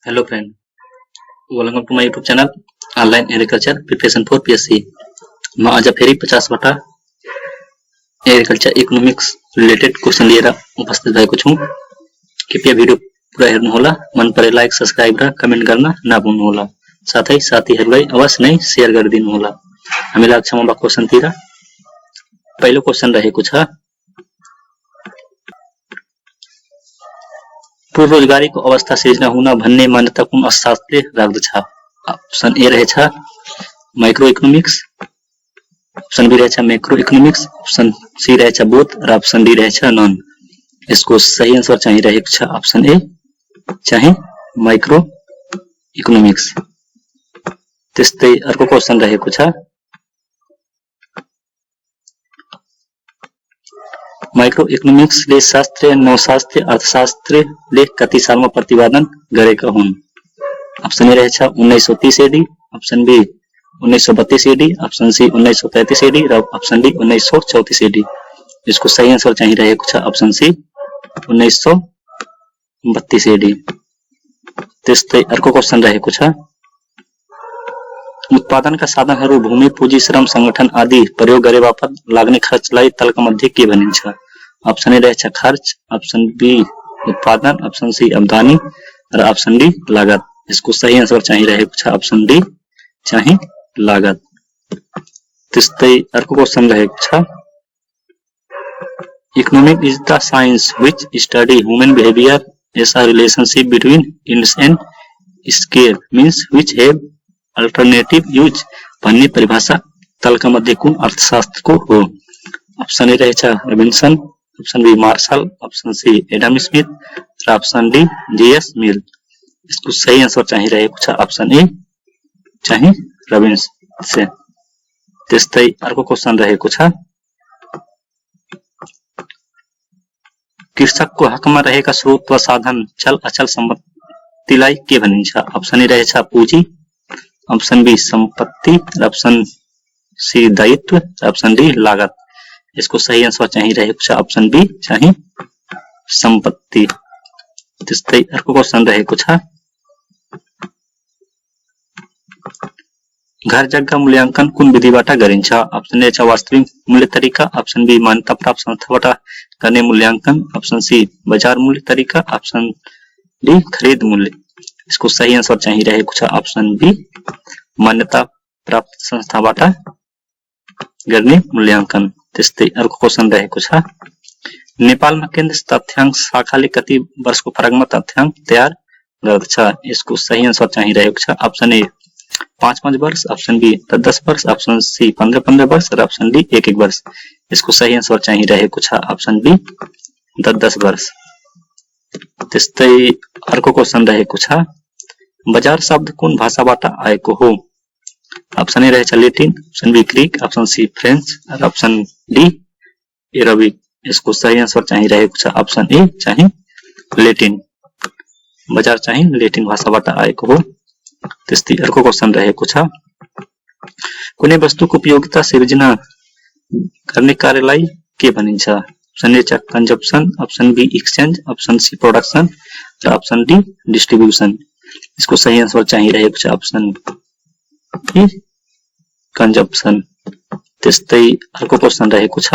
Hello friend, welcome to my YouTube channel online agriculture preparation for PSC. मैं आज फेरी 50 agriculture economics related question लिएर उपस्थित भएको छु। कृपया भिडियो पुरा हेर्नु होला, मन परे लाइक सब्स्क्राइब र कमेन्ट गर्न नभुल्नु होला। साथै साथीहरूलाई अवश्य नै शेयर गरिदिनु होला। हामी लाग्छौं अब क्वेशनतिर। पहिलो क्वेशन रहेको छ, पूर्व रोजगारीको अवस्था सिर्जना हुन भन्ने मान्यता कुन अर्थशास्त्रले राख्दछ? अप्सन ए रहेछ माइक्रो इकोनोमिक्स, अप्सन बी रहेछ मैक्रो इकोनोमिक्स, अप्सन सी रहेछ बोथ र अप्सन डी रहेछ नन। यसको सही आन्सर चाहिँ रहेको छ अप्सन ए चाहिँ माइक्रो इकोनोमिक्स। त्यस्तै अर्को क्वेशन रहेको छ, माइक्रो इकोनोमिक्सले शास्त्रीय नवशास्त्रीय अर्थशास्त्रले कति सालमा प्रतिपादन गरेका हुन्? अप्सन ए रहेछ 1930 AD, option B 1932 AD, option C 1933 AD र अप्सन डी 1934 एडी। यसको सही आन्सर चाहिँ रहेको छ अप्सन सी 1932 एडी। त्यस्तै अर्को क्वेशन रहेको छ, उत्पादनका साधनहरू भूमि पुँजी श्रम संगठन आदि प्रयोग गरे बापत लाग्ने खर्चलाई तलका मध्ये के भनिन्छ? अप्सन ए रहेछ खर्च, अप्सन बी उत्पादन, अप्सन सी आमदानी र अप्सन डी लागत। यसको सही आन्सर चाहिँ रहेको छ अप्सन डी चाहिँ लागत। त्यस्तै अर्को क्वेशन रहेको छ, economic is the science which study human behaviour as a relationship between ends and scarce means which have alternative use भन्ने परिभाषा तलका मध्ये कुन अर्थशास्त्रको हो? अप्सन ए रहेछ Robinson, option B Marshall, option C Adam Smith र option D JS Mill. यसको सही answer चाहिँ रहेको छ अप्सन ए चाहिँ रबिन्सन। त्यस्तै अर्को क्वेशन रहेको छ, कृषकको हकमा रहेका स्रोत वा साधन चल अचल सम्पत्तिलाई के भनिन्छ? अप्सन ए रहेछ पुँजी, अप्सन बी संपत्ति र अप्सन सी दायित्व र अप्सन डी लागत। यसको सही आन्सर चाहिँ रहेको छ अप्सन बी चाहिँ संपत्ति। त्यस्तै अर्को क्वेशन रहेको छ, घर जग्गा मूल्याङ्कन कुन विधिबाट गरिन्छ? अप्सन ए छ वास्तविक मूल्य तरिका, अप्सन बी मान्यता प्राप्त संस्थाबाट गर्ने मूल्याङ्कन, अप्सन सी बजार मूल्य तरिका, अप्सन डी खरीद मूल्य। इसको सही आन्सर चाहिँ रहेको छ अप्सन बी मान्यता प्राप्त संस्थाबाट गर्ने मूल्याङ्कन। त्यस्तै अर्को क्वेशन रहेको छ, नेपालमा केन्द्र तथ्याङ्क शाखाले कति वर्षको फरकमा तथ्याङ्क तयार गर्दछ? यसको सही आन्सर चाहिँ रहेको छ अप्सन ए 5-5 वर्ष, अप्सन बी 10 वर्ष, अप्सन सी 15-15 वर्ष र अप्सन डी 1-1 वर्ष। यसको सही आन्सर चाहिँ रहेको छ अप्सन बी 10 वर्ष। त्यस्तै अर्को क्वेशन रहेको छ, बजार शब्द कुन भाषाबाट आएको हो? अप्सन ए रहेछ Latin, option B Greek, option C French र अप्सन डी एराबिक। यसको सही आन्सर चाहिँ रहेको छ अप्सन ए चाहिँ ल्याटिन। बजार चाहिँ ल्याटिन भाषाबाट आएको हो। त्यस्तै अर्को क्वेशन रहेको छ, कुनै वस्तुको उपयोगिता सिर्जना गर्ने कार्यलाई के भनिन्छ? अप्सन ए छ consumption, option B exchange, option C production र अप्सन डी डिस्ट्रिब्युसन। इसको सही आन्सर चाहिँ रहेको छ अप्सन बी कन्जम्पसन। त्यस्तै अर्को क्वेशन रहेको छ,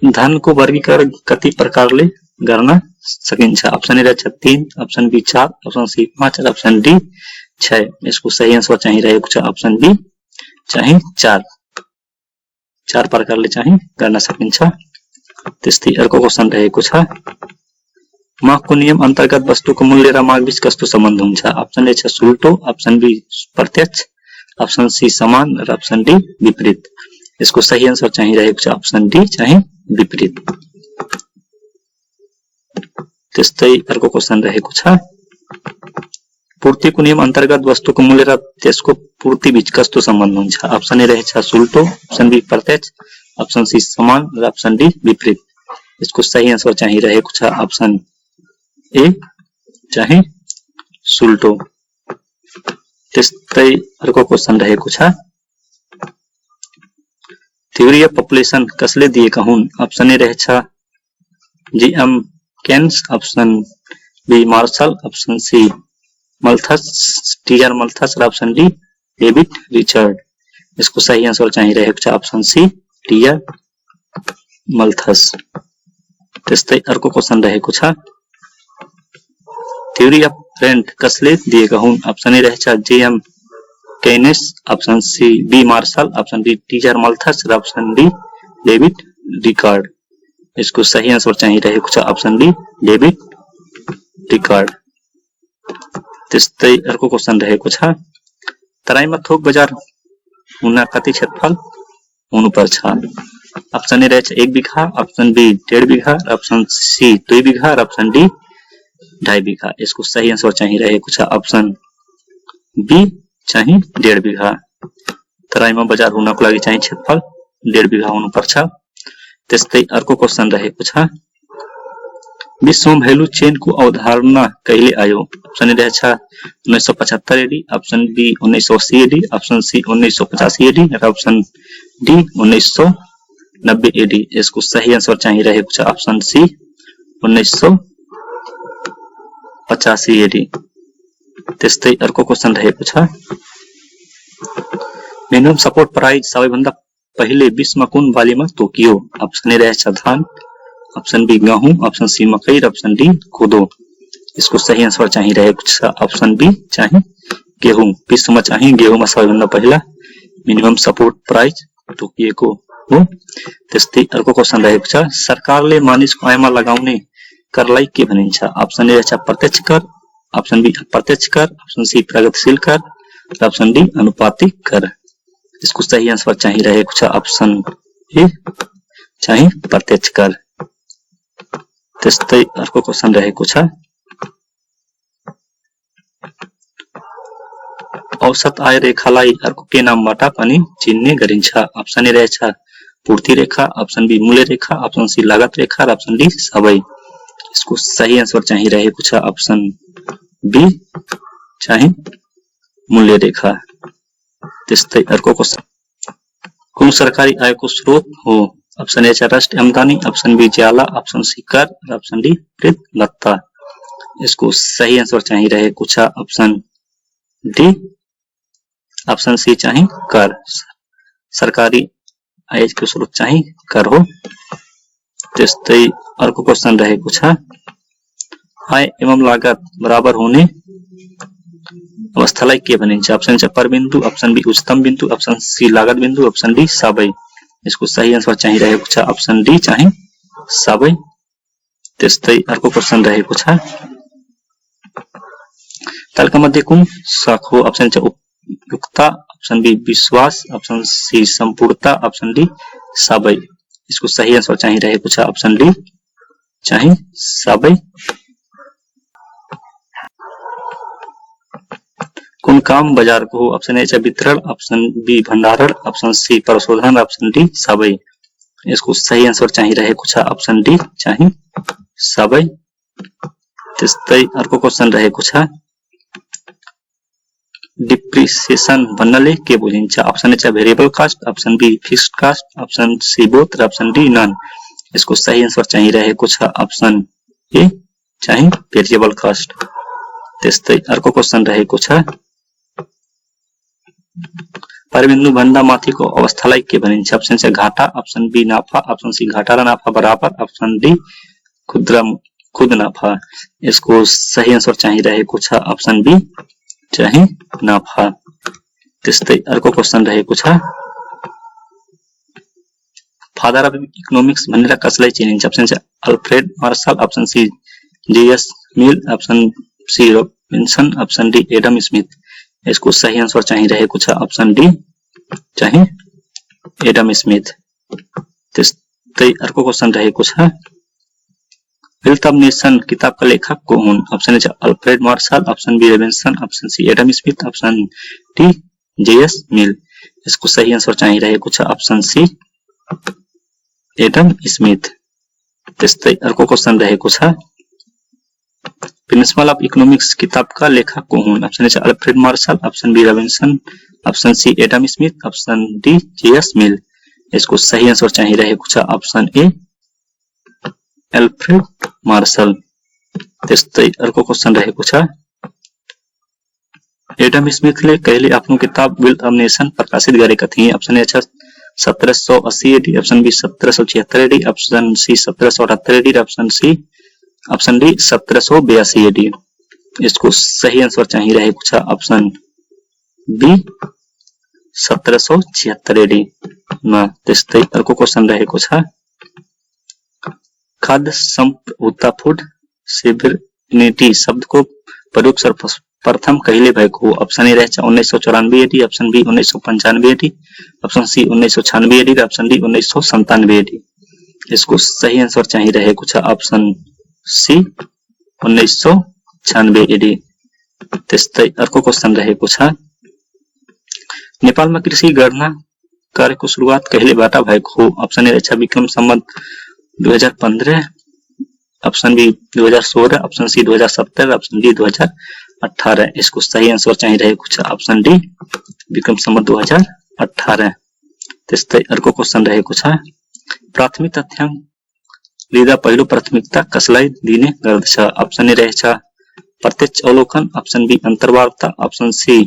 धनको वर्गीकरण कति प्रकारले गर्न सकिन्छ? अप्सन ए रहेछ 3, अप्सन बी 4, अप्सन सी 5 र अप्सन डी 6। यसको सही आन्सर चाहिँ रहेको छ अप्सन बी चाहिँ 4 प्रकारले चाहिँ गर्न सकिन्छ। त्यस्तै अर्को क्वेशन रहेको छ, मागको नियम अन्तर्गत वस्तुको मूल्य र माग बीच कस्तो सम्बन्ध हुन्छ? अप्सन ए छ सुल्टो, अप्सन बी प्रत्यक्ष, अप्सन सी समान र अप्सन डी विपरीत। यसको सही आन्सर चाहिँ रहेको छ अप्सन डी चाहिँ विपरीत। त्यस्तै अर्को क्वेशन रहेको छ, पूर्तिको नियम अन्तर्गत वस्तुको मूल्य र त्यसको पूर्ति बीच कस्तो सम्बन्ध हुन्छ? अप्सन ए रहेछ सुल्टो, अप्सन बी प्रत्यक्ष, अप्सन सी समान र अप्सन डी विपरीत। यसको सही आन्सर चाहिँ रहेको छ अप्सन ए चाहिँ सुल्टो। त्यस्तै अर्को क्वेशन रहेको छ, थ्योरी अफ पपुलेसन कसले दिएका हुन्? अप्सन ए रहेछ GM Keynes, option B Marshall, option C Malthus, TR Malthus और ऑप्शन डी डेविड रिचर्ड। इसको सही आंसर चाहिए रहेगा ऑप्शन सी टीआर मल्थस। त्यस्तै अर्को क्वेश्चन रहेको छ थ्योरी अफ रेन्ट कसले दिएका हुन्? अप्सन ए रहेछ JM Keynes, option C B Marshall, option D TR Malthus र अप्सन डी डेभिड रिकार्ड। यसको सही आन्सर चाहिँ रहेको छ अप्सन डी डेभिड रिकार्ड। त्यस्तै अर्को क्वेशन रहेको छ तराईमा थोक बजार हुन कति क्षेत्रफल हुनुपर्छ? अप्सन ए रहेछ 1 bigha, option B 1.5 bigha, option C 2 bigha र अप्सन डी 2.5 बिघा। यसको सही आन्सर चाहिँ रहेको छ अप्सन बी चाहिँ 1.5 बिघा। तराईमा बजार हुनको लागि चाहिँ क्षेत्रफल 1.5 बिघा हुनुपर्छ। त्यस्तै अर्को क्वेशन रहेको छ विश्वमा भ्यालु चेनको अवधारणा कहिले आयो? अप्सन ए रहेछ 1975 AD, option B 1980 AD, option C 1985 AD र अप्सन डी 1990 एडी। यसको सही आन्सर चाहिँ रहेको छ अप्सन सी 1985 एडी। त्यस्तै अर्को क्वेशन रहेको छ मिनिमम सपोर्ट प्राइस सबैभन्दा पहिले विश्वमा कुन बालीमा तोकियो? अप्सन ए रहेछ धान, अप्सन बी गहुँ, अप्सन सी मकै र अप्सन डी कोदो। यसको सही आन्सर चाहिँ रहेको छ अप्सन बी चाहिँ गेहूं। विश्वमा चाहिँ गेहूंमा सबैभन्दा पहिला मिनिमम सपोर्ट प्राइस तोकिएको हो। त्यस्तै अर्को क्वेशन रहेको छ सरकारले मानिसको आयमा लगाउने करलाई के भनिन्छ? अप्सन ए रहेछ प्रत्यक्ष कर, अप्सन बी अप्रत्यक्ष कर, अप्सन सी प्रगतिशील कर र अप्सन डी अनुपातिक कर। यसको सही आन्सर चाहिँ रहेको छ अप्सन ए चाहिँ प्रत्यक्ष कर। त्यस्तै अर्को क्वेशन रहेको छ औसत आय रेखालाई अर्को के नामबाट पनि चिन्ने गरिन्छ? अप्सन ए रहेछ पूर्ति रेखा, अप्सन बी मूल्य रेखा, अप्सन सी लागत रेखा र अप्सन डी सबै। यसको सही आन्सर चाहिँ रहेको छ अप्सन बी चाहिँ मूल्य रेखा। त्यस्तै अर्को क्वेशन कुन सरकारी आयको स्रोत हो? अप्सन ए राष्ट्रिय आमदानी, अप्सन बी ज्याला, अप्सन सी कर र अप्सन डी वृत्त भत्ता। यसको सही आन्सर चाहिँ रहेको छ अप्सन डी अप्सन सी चाहिँ कर। सरकारी आयको स्रोत चाहिँ कर हो। त्यस्तै अर्को क्वेशन रहेको छ आय एवं लागत बराबर हुने अवस्थालाई के भनिन्छ? अप्सन ए परबिन्दु, अप्सन बी उच्चतम बिन्दु, अप्सन सी लागत बिन्दु, अप्सन डी सबै। यसको सही आन्सर चाहिँ रहेको छ अप्सन डी चाहिँ सबै। त्यस्तै अर्को क्वेशन रहेको छ तलका मध्ये कुन शक हो? अप्सन ए उपयुक्तता, अप्सन बी विश्वास, अप्सन सी सम्पूर्णता, अप्सन डी सबै। यसको सही आन्सर चाहिँ रहेको छ अप्सन डी चाहिँ सबै। कुन काम बजारको हो? अप्सन ए वितरण, अप्सन बी भण्डारण, अप्सन सी प्रशोधन, अप्सन डी सबै। यसको सही आन्सर चाहिँ रहेको छ अप्सन डी चाहिँ सबै। त्यस्तै अर्को क्वेशन रहेको छ डिप्रिसिएसन भन्नाले के बुझिन्छ? Option A variable cost, option B fixed cost, option C both र अप्सन डी नन। यसको सही आन्सर चाहिँ रहेको छ अप्सन ए चाहिँ भेरिएबल कास्ट। त्यस्तै अर्को क्वेशन रहेको छ परबिन्दु भन्दा माथिको अवस्थालाई के भनिन्छ? अप्सन ए घाटा, अप्सन बी नाफा, अप्सन सी घाटा र नाफा बराबर, अप्सन डी खुद नाफा। यसको सही आन्सर चाहिँ रहेको छ अप्सन बी चाहिँ नाफा। त्यस्तै अर्को क्वेशन रहेको छ फादर अफ इकोनोमिक्स भनेर कसलाई चिनिन्छ? Option A Alfred Marshall, option C JS Mill, option C Robinson, option D Adam Smith. यसको सही आन्सर चाहिँ रहेको छ अप्सन डी चाहिँ एडम स्मिथ। त्यस्तै अर्को क्वेशन रहेको छ वेल्थ अफ नेशन किताबका लेखक को हुन्? Option A Alfred Marshall, option B Robinson, option C Adam Smith, option D JS Mill. यसको सही आन्सर चाहिँ रहेको छ अप्सन सी एडम स्मिथ। त्यस्तै अर्को क्वेशन रहेको छ प्रिन्सिपल अफ इकोनोमिक्स किताबका लेखक को हुन्? Option A Alfred Marshall, option B Robinson, option C Adam Smith, option D JS Mill. यसको सही आन्सर चाहिँ रहेको छ अप्सन ए अल्फ्रेड मार्शल। त्यस्तै अर्को क्वेसन रहेको छ एडम स्मिथले कहिले आफ्नो किताब बिल्ड अ नेशन प्रकाशित गरेका थिए? अप्सन ए छ 1780 AD, option B 1776 AD, option C 1778 AD, option D 1782 AD. यसको सही आंसर चाहिँ रहेको छ अप्सन बी 1776 एडी मा। त्यस्तै अर्को क्वेसन रहेको छ खाद्य सम्पदा फूड सोभरेनिटी शब्दको प्रयोग सर्वप्रथम कहिले भएको हो? अप्सन ए रहेछ 1994 AD, option B 1995 AD, option C 1996 AD, option D 1997 AD. यसको सही आंसर चाहिँ रहेको छ अप्सन सी 1996 एडी। त्यस्तै अर्को क्वेसन रहेको छ नेपालमा कृषि गणना कार्यको सुरुवात कहिलेबाट भएको हो? अप्सन ए रहेछ Vikram Samvat 2015, option B 2016, option C 2017, option D 2018। यसको सही आंसर चाहिँ रहेको छ अप्सन डी विक्रम सम्वत 2018। त्यस्तै अर्को क्वेसन रहेको छ प्राथमिक तथ्याङ्क लिँदा पहिलो प्राथमिकता कसलाई दिने गर्दछ? अप्सन ए रहेछ प्रत्यक्ष अवलोकन, अप्सन बी अन्तर्वार्ता, अप्सन सी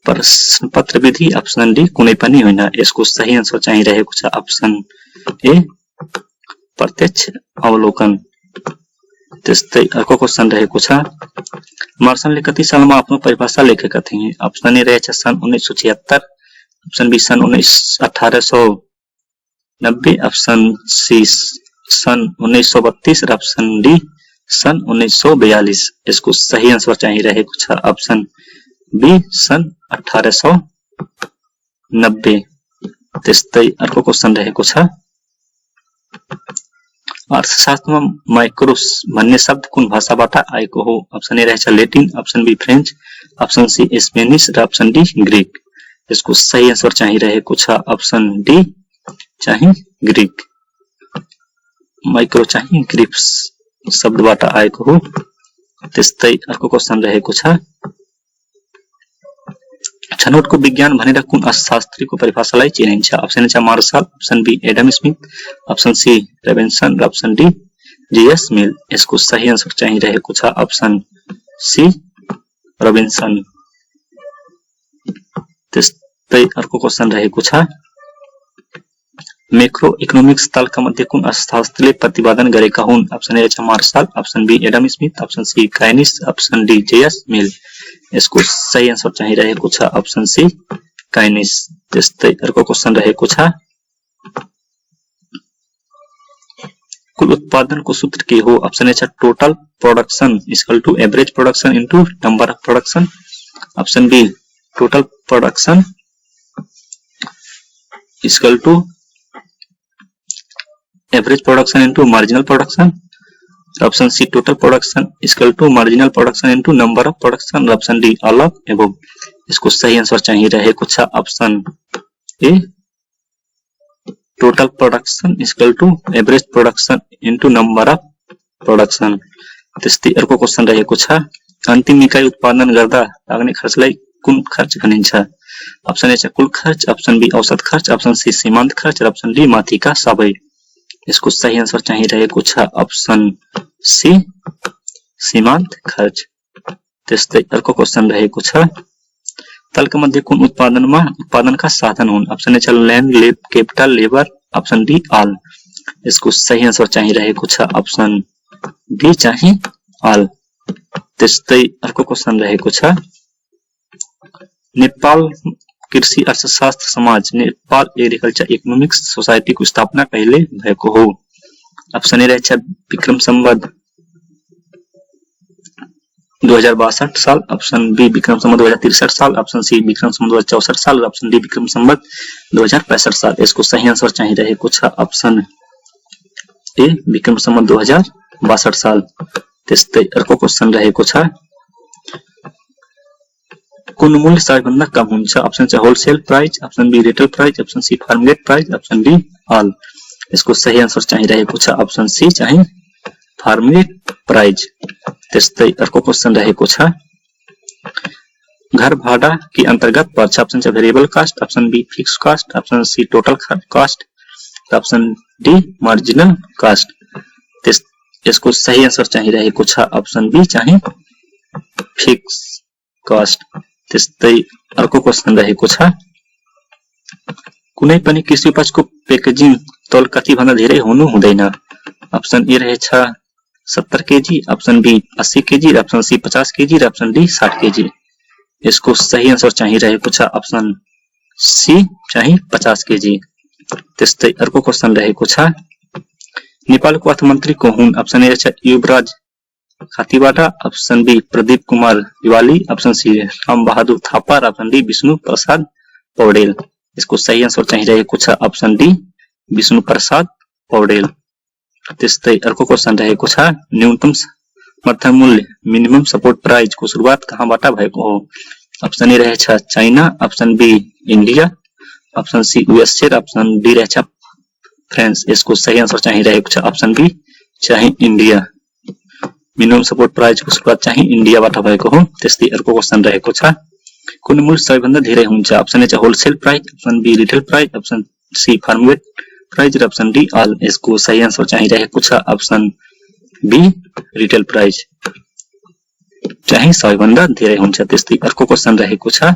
प्रश्नपत्र विधि, अप्सन डी कुनै पनि होइन। यसको सही आंसर चाहिँ रहेको छ अप्सन ए प्रत्यक्ष अवलोकन। त्यस्तै अर्को क्वेसन रहेको छ मार्सनले कति सालमा आफ्नो परिभाषा लेखेका थिए? अप्सन ए रहेछ सन् 1976, अप्सन बी सन् 1890, अप्सन सी सन् 1932 र अप्सन डी सन् 1942। यसको सही आंसर चाहिँ रहेको छ अप्सन बी सन् 1890। त्यस्तै अर्को क्वेसन रहेको छ अर्थशास्त्रमा माइक्रो भन्ने शब्द कुन भाषाबाट आएको हो? अप्सन ए रहेछ Latin, option B French, option C Spanish र अप्सन डी ग्रीक। यसको सही आंसर चाहिँ रहेको छ अप्सन डी चाहिँ ग्रीक। माइक्रो चाहिँ ग्रीक शब्दबाट आएको हो। त्यस्तै अर्को क्वेसन रहेको छ छनौटको विज्ञान भनेर कुन अर्थशास्त्रीको परिभाषालाई चिनिन्छ? अप्सन ए छ Marshall, option B Adam Smith, option C Robinson र अप्सन डी जेएस मिल। यसको सही आंसर चाहिँ रहेको छ अप्सन सी रबिन्सन। त्यस्तै अर्को क्वेसन रहेको छ मैक्रो इकोनोमिक्स तालका मध्ये कुन अर्थशास्त्रीले प्रतिपादन गरेका हुन्? अप्सन ए छ Marshall, option B Adam Smith, option C Keynes, option D JS Mill. यसको सही आंसर चाहिँ रहेको छ अप्सन सी काइनिस। त्यस्तै अर्को क्वेसन रहेको छ कुल उत्पादनको सूत्र के हो? अप्सन ए छ total production equal to average production into number of production, option B total production equal to average production into marginal production, option C total production equal to marginal production into number of production, option D all of above. इसको सही answer चाहिए रहेको छ option A total production equal to average production into number of production. त्यस्तै अर्को question रहेको छ अन्तिम इकाइ उत्पादन गर्दा लाग्ने खर्चलाई कुन खर्च भनिन्छ? ऑप्शन ए छ कुल खर्च, ऑप्शन बी औसत खर्च, ऑप्शन सी सीमांत खर्च र ऑप्शन डी माथिका सबै। इसको सही आंसर चाहिँ रहेको छ ऑप्शन सी सीमांत खर्च। त्यस्तै अर्को क्वेशन रहेको छ तलका मध्ये कुन उत्पादनका साधन हुन्? ऑप्शन ए छ land, capital, labour, option D all. इसको सही आंसर चाहिँ रहेको छ ऑप्शन बी चाहिँ ऑल। त्यस्तै अर्को क्वेशन रहेको छ नेपाल कृषि अर्थशास्त्र समाज नेपाल एग्रिकल्चर इकोनोमिक्स सोसाइटी को स्थापना कहिले भएको हो? ऑप्शन ए रहेछ विक्रम संवत 2062 साल, ऑप्शन बी विक्रम संवत 2063 साल, ऑप्शन सी विक्रम संवत 2064 साल, ऑप्शन डी विक्रम संवत 2065 साल। इसको सही आंसर चाहिँ रहेको छ ऑप्शन ए विक्रम संवत 2062 साल। त्यस्तै अर्को क्वेशन रहेको छ कुन मूल्य सबैभन्दा कम हुन्छ? ऑप्शन छ wholesale price, option B retail price, option C farmgate price, option D all. इसको सही आंसर चाहिँ रहेको छ ऑप्शन सी चाहिँ फार्मगेट प्राइस। त्यस्तै अर्को क्वेशन रहेको छ घर भाडा के अंतर्गत पर्छ? ऑप्शन छ variable cost, option B fix cost, option C total cost, option D marginal cost. यसको सही आन्सर चाहिँ रहेको छ अप्सन बी चाहिँ फिक्स कस्ट। त्यस्तै अर्को क्वेशन रहेको छ कुनै पनि कृषि उपजको प्याकेजिङ तौल कति भन्दा धेरै हुनु हुँदैन। अप्सन ए रहेछ 70 KG, option B 80 KG, option C 50 KG र अप्सन डी 60 केजी। यसको सही आन्सर चाहिँ रहेको छ अप्सन सी चाहिँ 50 केजी। त्यस्तै अर्को क्वेशन रहेको छ नेपालको अर्थमन्त्री को हुन्। अप्सन ए रहेछ युवराज खातीबाट, option B Pradeep Kumar Diwali, option C Ram Bahadur Thapa र अप्सन डी विष्णु प्रसाद पौडेल। यसको सही आन्सर चाहिँ रहेको छ अप्सन डी विष्णु प्रसाद पौडेल। त्यस्तै अर्को क्वेशन रहेको छ न्यूनतम समर्थन मूल्य मिनिमम सपोर्ट प्राइस को सुरुवात कहाँबाट भएको हो। अप्सन ए रहेछ China, option B India, option C USA र अप्सन डी रहेछ फ्रांस। यसको सही आन्सर चाहिँ रहेको छ अप्सन बी चाहिँ इन्डिया। मिनिमम सपोर्ट प्राइस को सुरुवात चाहिँ इन्डियाबाट भएको हो। त्यस्तै अर्को क्वेशन रहेको छ कुन मूल्य सबैभन्दा धेरै हुन्छ। अप्सन ए चाहिँ wholesale price, option B retail price, option C farmgate price र अप्सन डी अल। यसको सही आन्सर चाहिँ रहेको छ अप्सन बी रिटेल प्राइस चाहिँ सबैभन्दा धेरै हुन्छ। त्यस्तै अर्को क्वेशन रहेको छ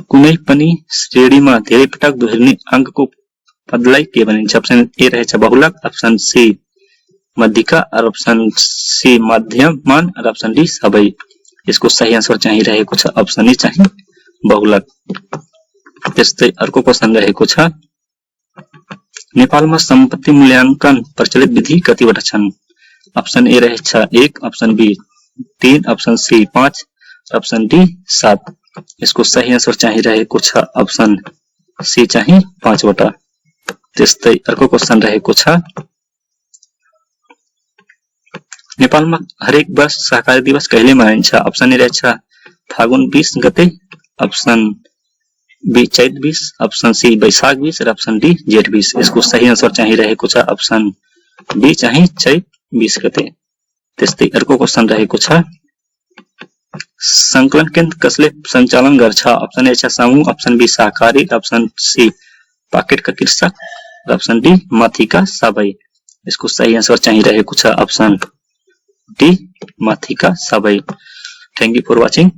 कुनै पनि श्रेणीमा धेरै पटक दोहोरिने अङ्कको पदलाई के भनिन्छ। अप्सन ए रहेछ बहुलक, अप्सन सी मध्यिका र अप्सन सी मध्यमान र अप्सन डी सबै। यसको सही आन्सर चाहिँ रहेको छ अप्सन ए चाहिँ बहुलक। त्यस्तै अर्को क्वेशन रहेको छ नेपालमा सम्पत्ति मूल्याङ्कन प्रचलित विधि कतिवटा छन्। अप्सन ए रहेछ 1, अप्सन बी 3, अप्सन सी 5 र अप्सन डी 7। यसको सही आन्सर चाहिँ रहेको छ अप्सन सी चाहिँ 5 वटा। त्यस्तै अर्को क्वेशन रहेको छ नेपालमा हरेक वर्ष सहकारी दिवस कहिले मनाइन्छ। अप्सन ए रहेछ फागुन 20 गते, अप्सन बी चैत 20, अप्सन सी वैशाख 20 र अप्सन डी जेठ 20। यसको सही आन्सर चाहिँ रहेको छ अप्सन बी चाहिँ चैत 20 गते। त्यस्तै अर्को क्वेशन रहेको छ संकलन केन्द्र कसले सञ्चालन गर्छ। अप्सन ए छ समूह, अप्सन बी सहकारी, अप्सन सी पाकेटका कृषक र अप्सन डी माथिका सबै। यसको सही आन्सर चाहिँ रहेको छ अप्सन डी माथिका सबै। Thank you for watching.